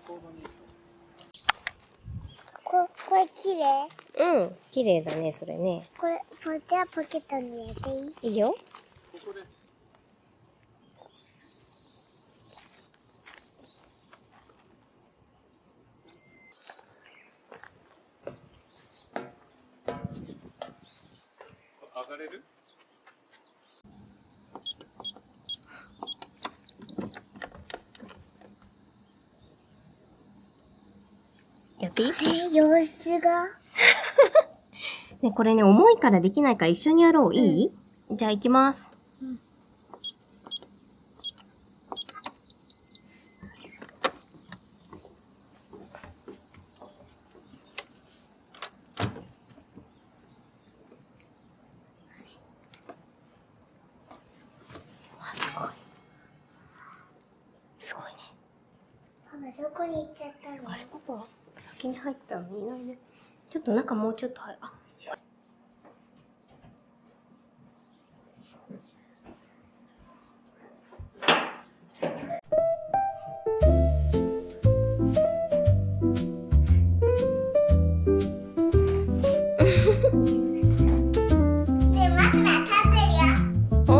これ綺麗？うん、綺麗だね、それね。これ、じゃあポケットに入れていい？いいよ。上がれる？やっていい？様子が。ね、これね、重いからできないから一緒にやろう。いい？じゃあ行きます。すごい。すごいね。ママどこに行っちゃったの？あれ、パパ、先に入ったのにいないね。ちょっと中もうちょっとあ、ねえ、マフラー立ってるよ。お、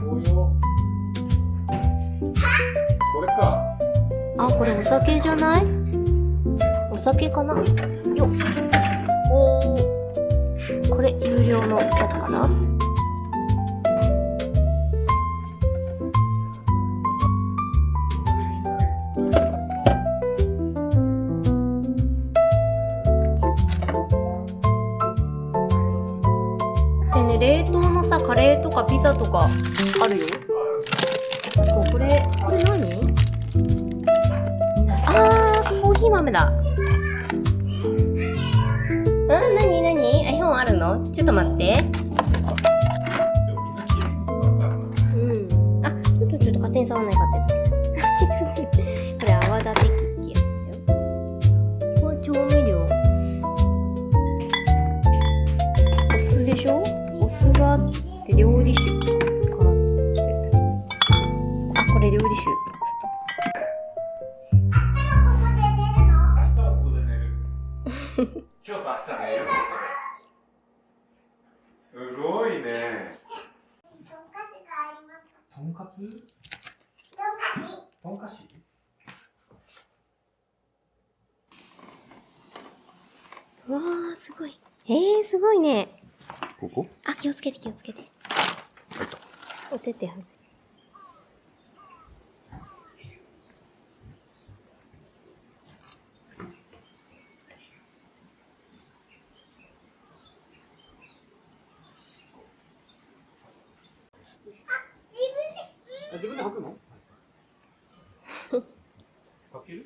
楽しい。これか。あ、これお酒じゃない？お酒かな？よっ。おー。これ有料のやつかな？でね、冷凍のさ、カレーとかピザとかあるよ。あと、これ何？コーヒー豆だ。なに絵本あるの？ちょっと待って。あ、ちょっと勝手に触らない、勝手に触らない。これ泡立て器ってやつだよ。これ調味料。お酢でしょ？お酢があって料理酒からって。あ、これ料理酒。明日はここで寝る。今日と明日寝る。すごいね。とんかつがあります。とんかつ？とんかつ。とんかし？うわー、すごい。すごいね。ここ？あ、気をつけて。お手手外す。自分で履くの？履ける？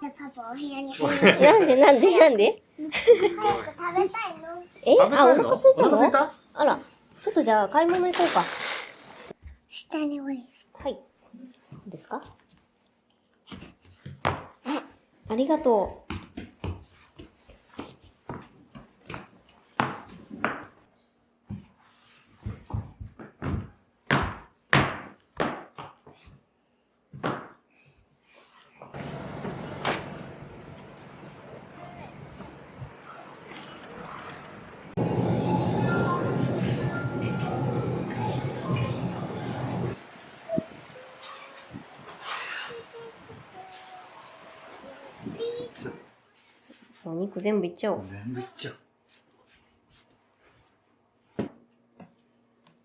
じゃあパパお部屋に入る。なんで早く食べたいの。あ、お腹空いたの？お腹空いた？あら、ちょっとじゃあ買い物行こうか。下に降りる。はい。ですか？ありがとう。お肉全部いっちゃおう。全部いっちゃう。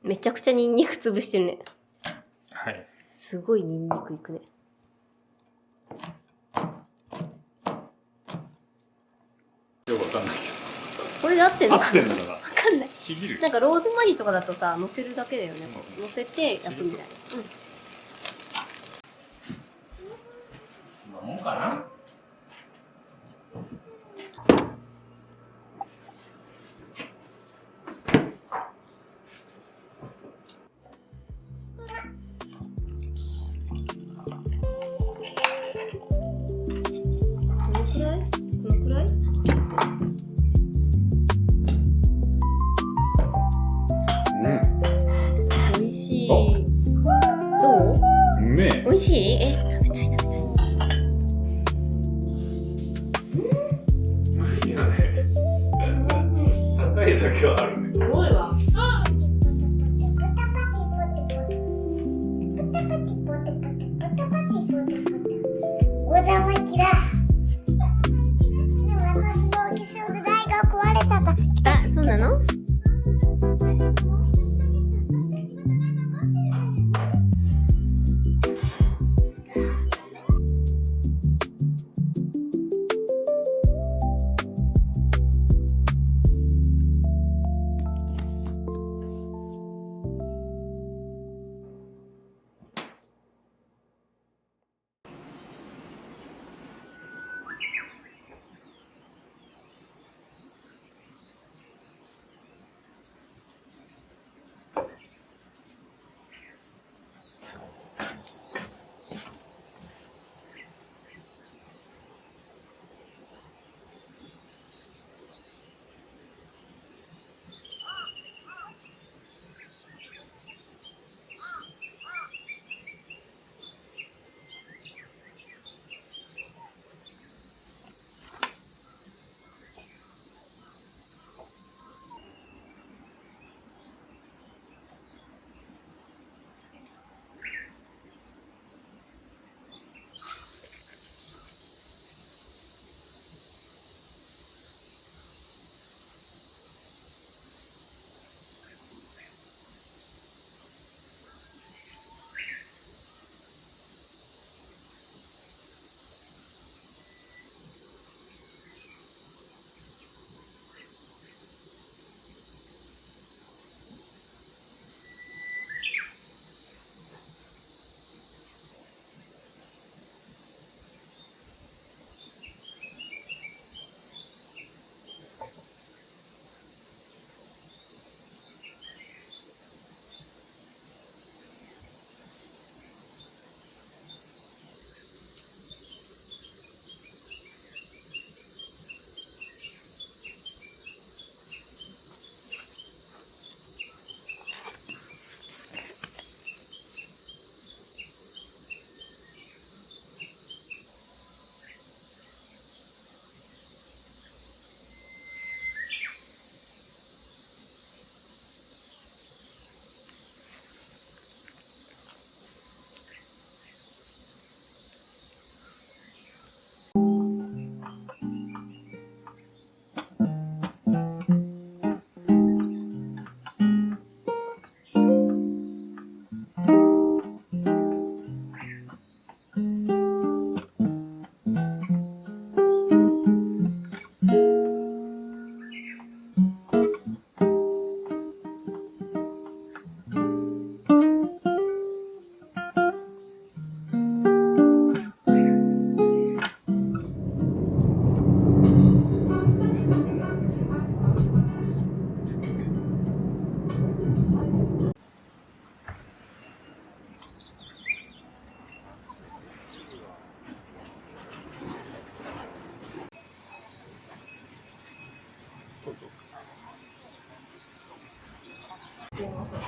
めちゃくちゃニンニク潰してるね。はい。すごいニンニクいくね。よくわかんないけこれで合ってんど。のか合ってんのかな。わかんない。ちぎる。なんかローズマリーとかだとさ、乗せるだけだよね。乗せて焼くみたいな。こんなもんかな。どのくらい？このくらい？美味しい。どう？うめえ。美味しい？食べたい食べたい。いいよね。高いだけはあるね。すごいわ。ござまきだ。でも私のお化粧の台が壊れたか。あ、そうなの？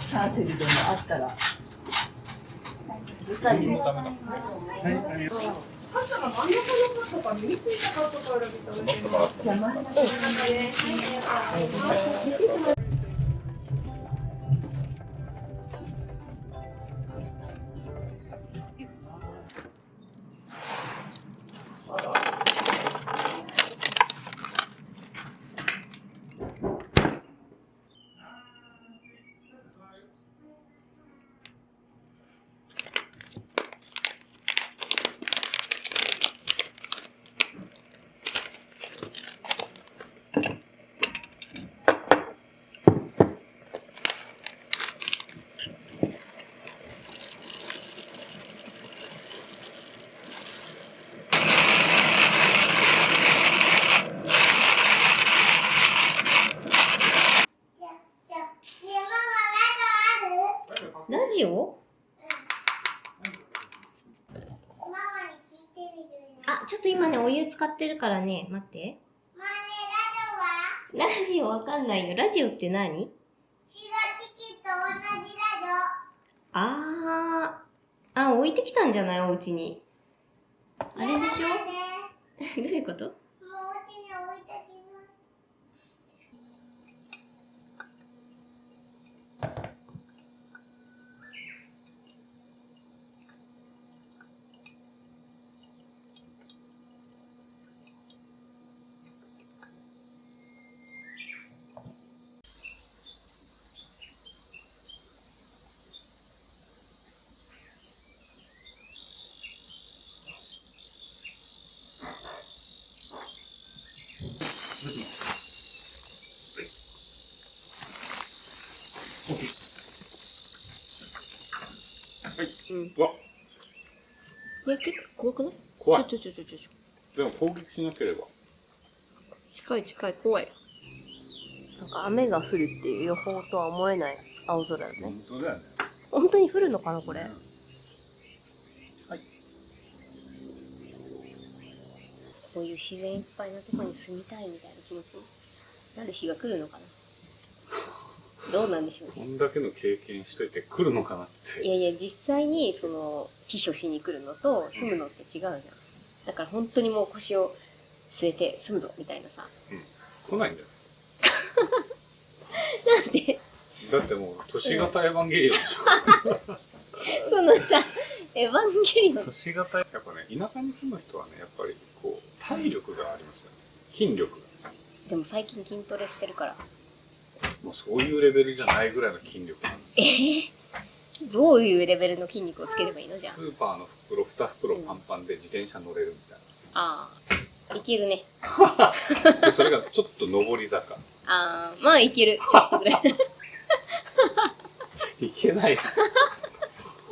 キャンセルでもあったら。あ、ちょっと今ね、お湯使ってるからね、待って。まあね、ラジオはラジオわかんないよ。ラジオって何？白チキと同じラ置いてきたんじゃないお家に。あれでしょねどういうこと？もうお家に置いてきます。うわ、いや、結構怖くない？怖い。ちょ。でも攻撃しなければ。近い、怖い。なんか雨が降るっていう予報とは思えない青空だね。本当だよね。本当に降るのかな、これ。はい。こういう自然いっぱいなとこに住みたいみたいな気持ちになる日が来るのかな。どうなんでしょうね。こんだけの経験しといて来るのかなって。いや、実際にその避暑しに来るのと住むのって違うじゃん。だから本当にもう腰を据えて住むぞみたいなさ。来ないんだよ。なんでだってもう都市型エヴァンゲリオンでしそのさ、エヴァンゲリオょ。ン都市型、やっぱね、田舎に住む人はね、やっぱりこう、体力がありますよね。筋力が。でも最近筋トレしてるから。もうそういうレベルじゃないぐらいの筋力なんですよ。どういうレベルの筋肉をつければいいのじゃん。スーパーの袋2袋パンパンで自転車乗れるみたいああ、いけるね。な。でそれがちょっと上り坂。ああ、まあいける。ちょっとぐらい。いけない。ね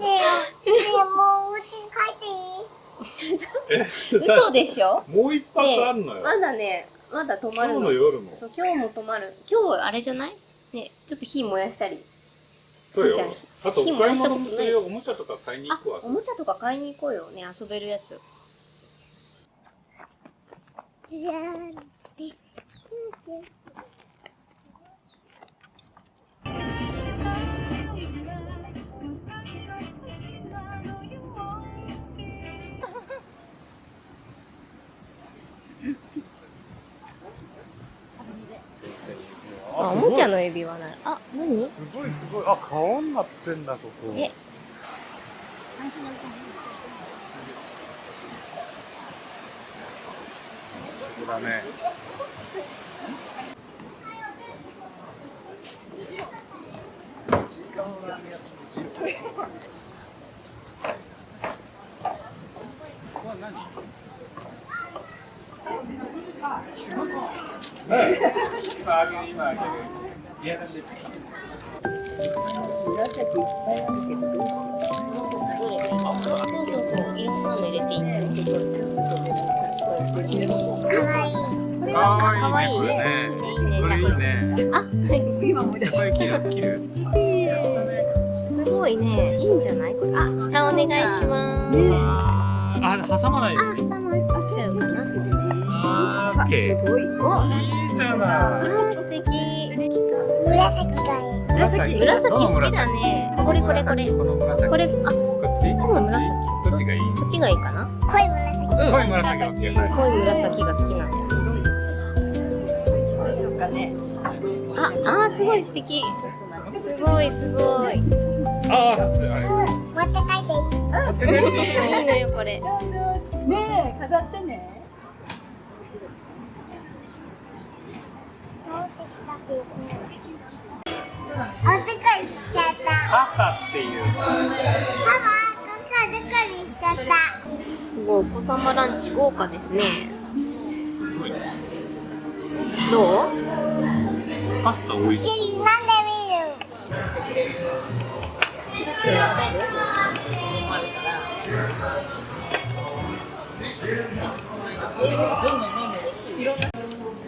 え、もうお家に帰っていい？嘘でしょ？もう一泊あんのよ。まだね、まだ泊まるの。今日の夜も。そう、今日も泊まる。今日あれじゃない？ね、ちょっと火燃やしたり。そうよみたいな。あとお買い物もするよ。おもちゃとか買いに行くわ。おもちゃとか買いに行こうよ。ね、遊べるやつ。じゃーん。あ、おもちゃの指輪ない。あ、何？すごい。あ、顔になってんだ、ここ。え、ここだね。これは何？今あげる。いやだって。紫いっぱいあるけどどうしよどれ？そう。いろんなの入れていいんだよ。かわいい。かわいいね。いいね。これいいね。あ、う。今思い出した。これ切る。すごいね。いいんじゃない？これ。あ、じゃあお願いします。あ、挟まないよあ、うに。挟まっちゃうかな。オッケー。すごい。お、いいじゃない。あー、素敵。紫がいい。紫。紫好きだね。これ。この紫。これ、あ、こっち？こっちも紫。どっちがいい？こっちがいいかな。濃い紫。うん。濃い紫が OK。はい。濃い紫が好きなんだよね。どうしようかね。あ、すごい素敵。すごい。ああ、あれ。持って帰っていい？持って帰っていい？いいのよ、これ。ねえ、飾ってね。持ってきたっていうか。おでかりしちゃった。肩っていう。パパ、ここおでかりしちゃった。すごい、お子様ランチ豪華ですね。すごいね。どう？パスタ美味しい。キリなんで見る？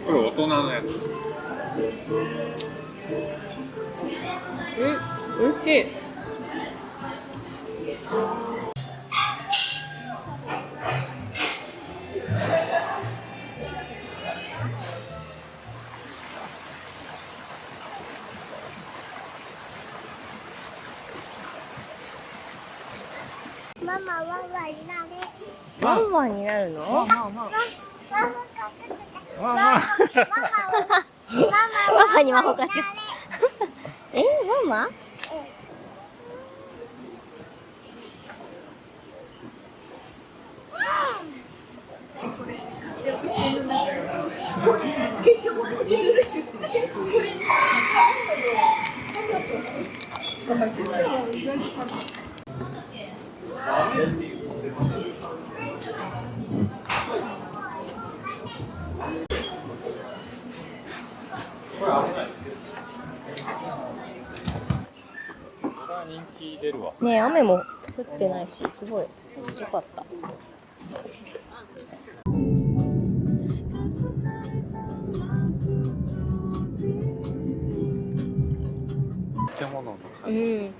これ大人のやつ。おいしい。ワンワンになるの？まあまあまあ。まあまあ。ワンワンに魔法かちゃう。え、ワンワン？人気出るわ。ねえ、雨も降ってないし、すごいよかった。建物のう感じ。ん。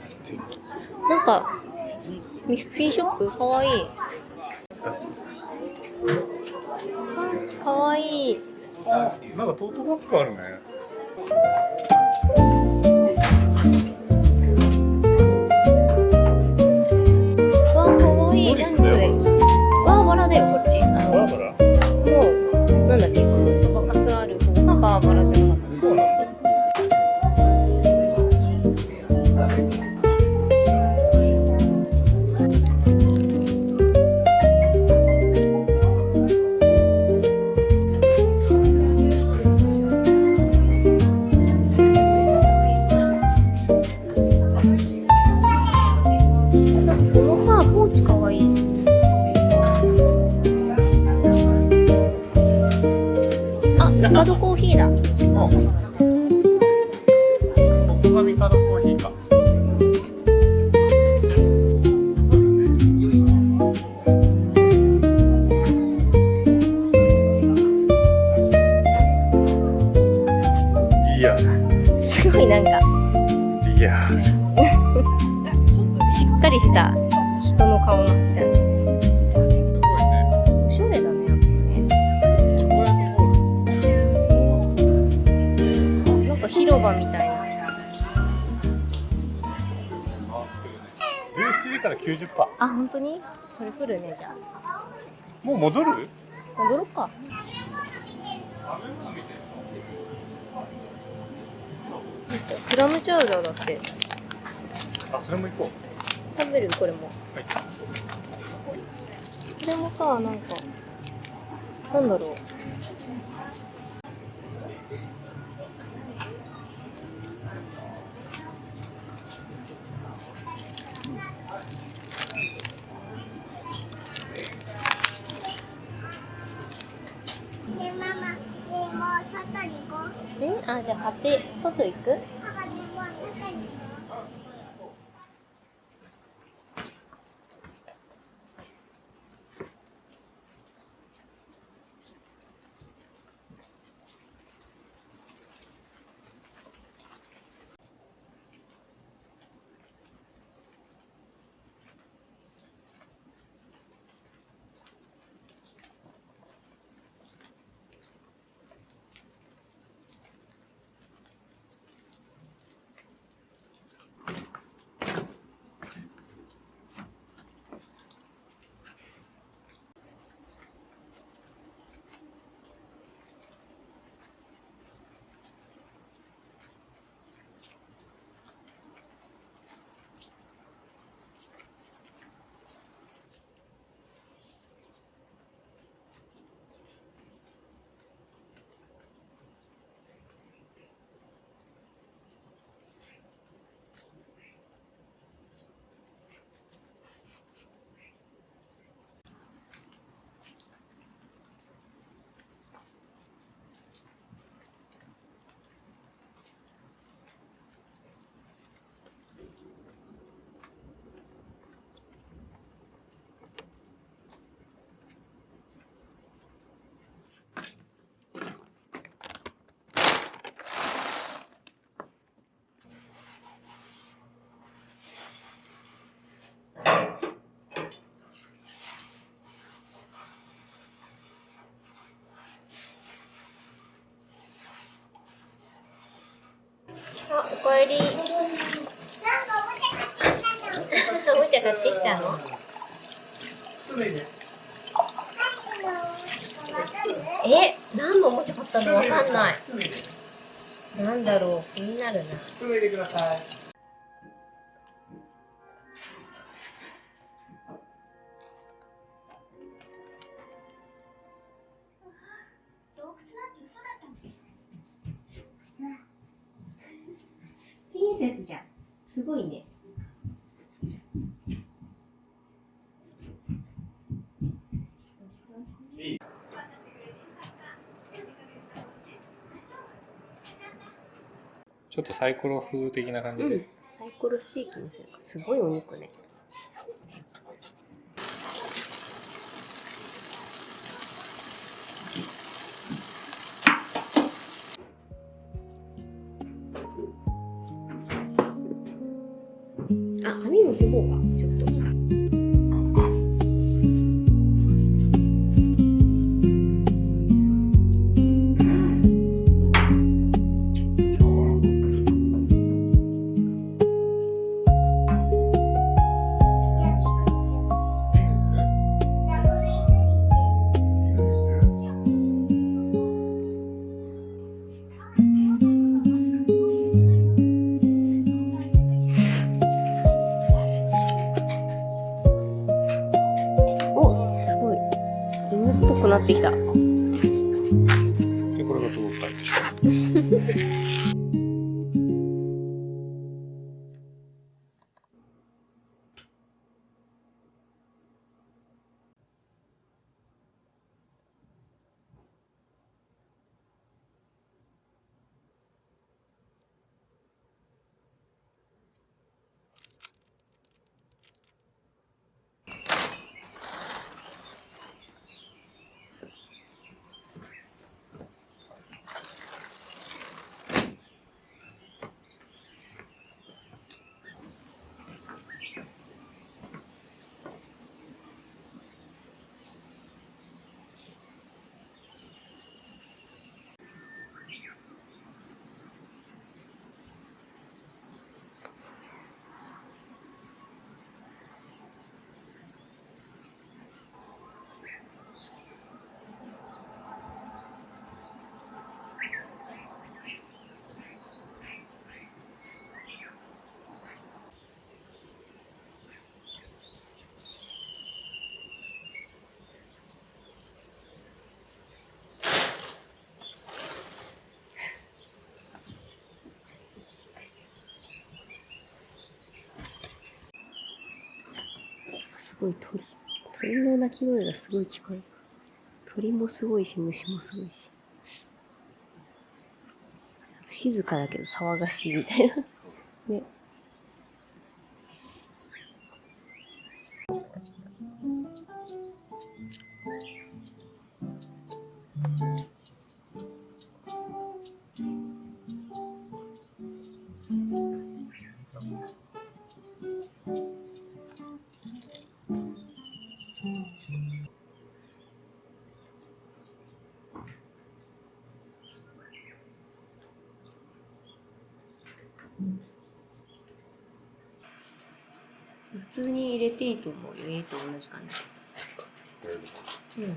素敵。なんかミッフィーショップかわいい。かわいい。なんかトートバッグあるね。わあ、かわいい。何これ。バーバラだよ、こっち。バーバラ？もう、なんだっけ、そばかすある方がバーバラじゃなかった。そうなんだ。このさ、ポーチかわいい。あ、ミカドコーヒーだ。ここがミカドコーヒーか。いや、すごいなんか、いや。しっかりした人の顔の味だね。すごいね。おしゃれだね、やっぱね。チョコレートボール。なんか広場みたいな。17時から 90%。あ、本当に？これ来るね、じゃあ。もう戻る？戻ろっか。クラムチャウダーだって。あ、それも行こ食べる？これも。う。はい。これもさ、なんか、なんだろう。ねえママ、ねえもう外に行こう。あ、じゃあ買って外行く？パパねえもう外に行こう。あ、おかえり。なんかおもちゃ買ってきたの。茶買ってきたの？何のおもちゃ買ったのわかんない。なんだろう、気になるな。プリンセスじゃん。すごいね。ちょっとサイコロ風的な感じで、サイコロステーキにする。すごいお肉ね。あ、髪結ぼうか、ちょっと。じゃあピンクにしよう。じゃあこの色にして。お、すごい。犬っぽくなってきた。でこれがどうかでしょ。すごい鳥の鳴き声がすごい聞こえる。鳥もすごいし、虫もすごいし。静かだけど騒がしいみたいな。ね。普通に入れていいと思うよ。Aと同じ感じ。うん。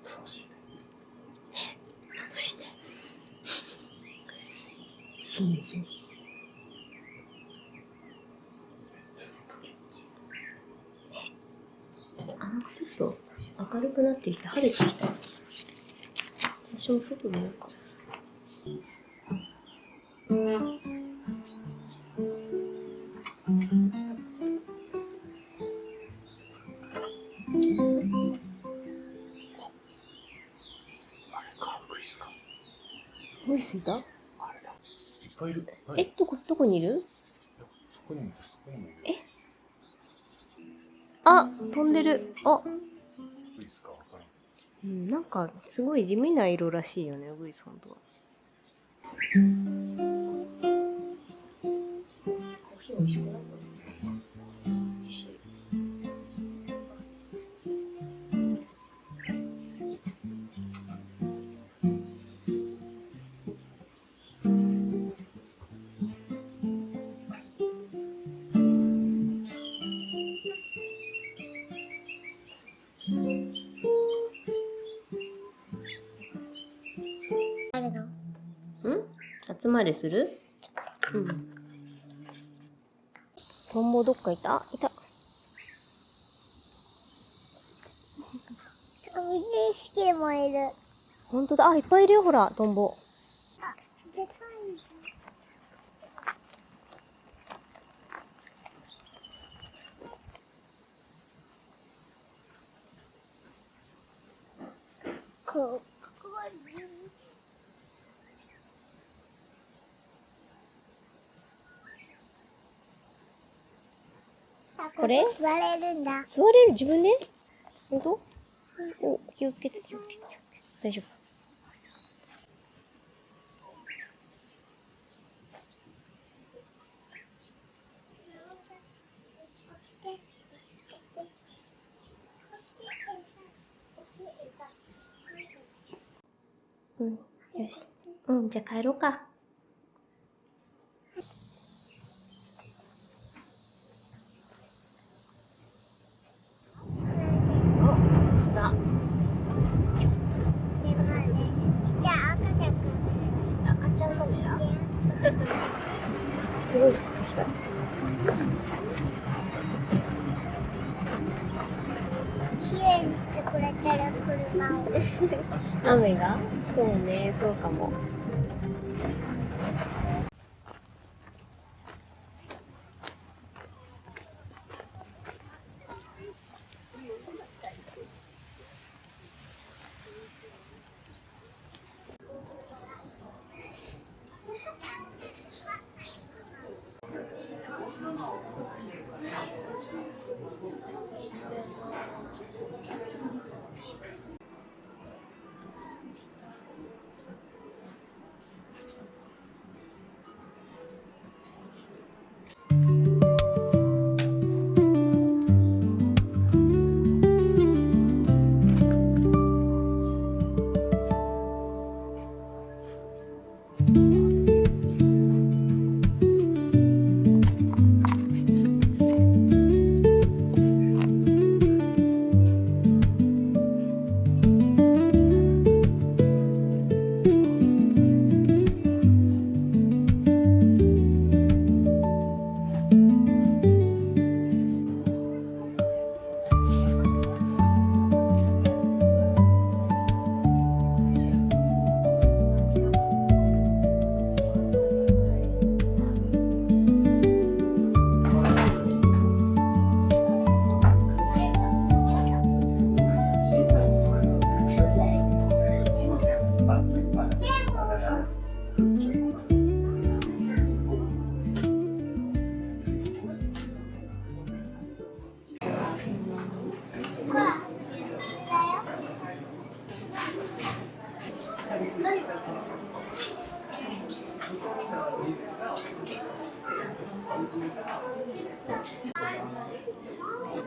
楽しいね。しみじみ。なんかちょっと明るくなってきた。晴れてきた。私も外出ようか。ウグイスいた？あれだ。いっぱいいる。どこにいる？そこにもいる。あ、飛んでる。あ、ウグイスかわからん。なんかすごい地味な色らしいよね、ウグイス本当は。美味しくない？美味しい。あるの。集まりする？うん。トンボどっかいた？あ、いた。水色もいる。ほんとだ。あ、いっぱいいるよ、ほら、トンボ。でかい。ここはこれ座れるんだ。座れる？自分で？ほんと？お、気をつけて、気をつけて、気をつけて。大丈夫。うん、よし。うん、じゃあ帰ろうか。だ。でもね、ちっちゃい赤ちゃんカメラ。赤ちゃんカメラ？すごい降ってきた。綺麗にしてくれてる車を。雨が？そうね、そうかも。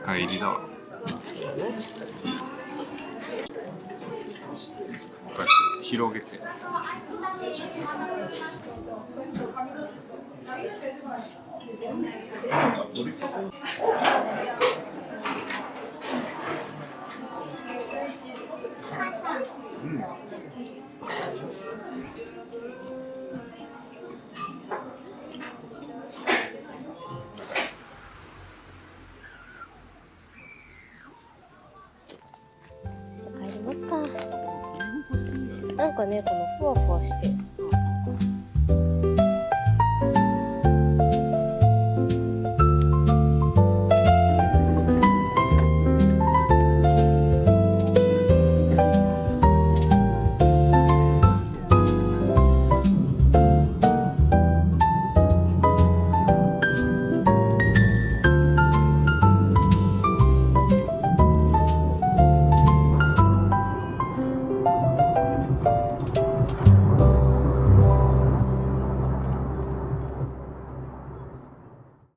深入りだわ。こうやって広げて。じゃあ帰りますか。なんかね、このふわふわして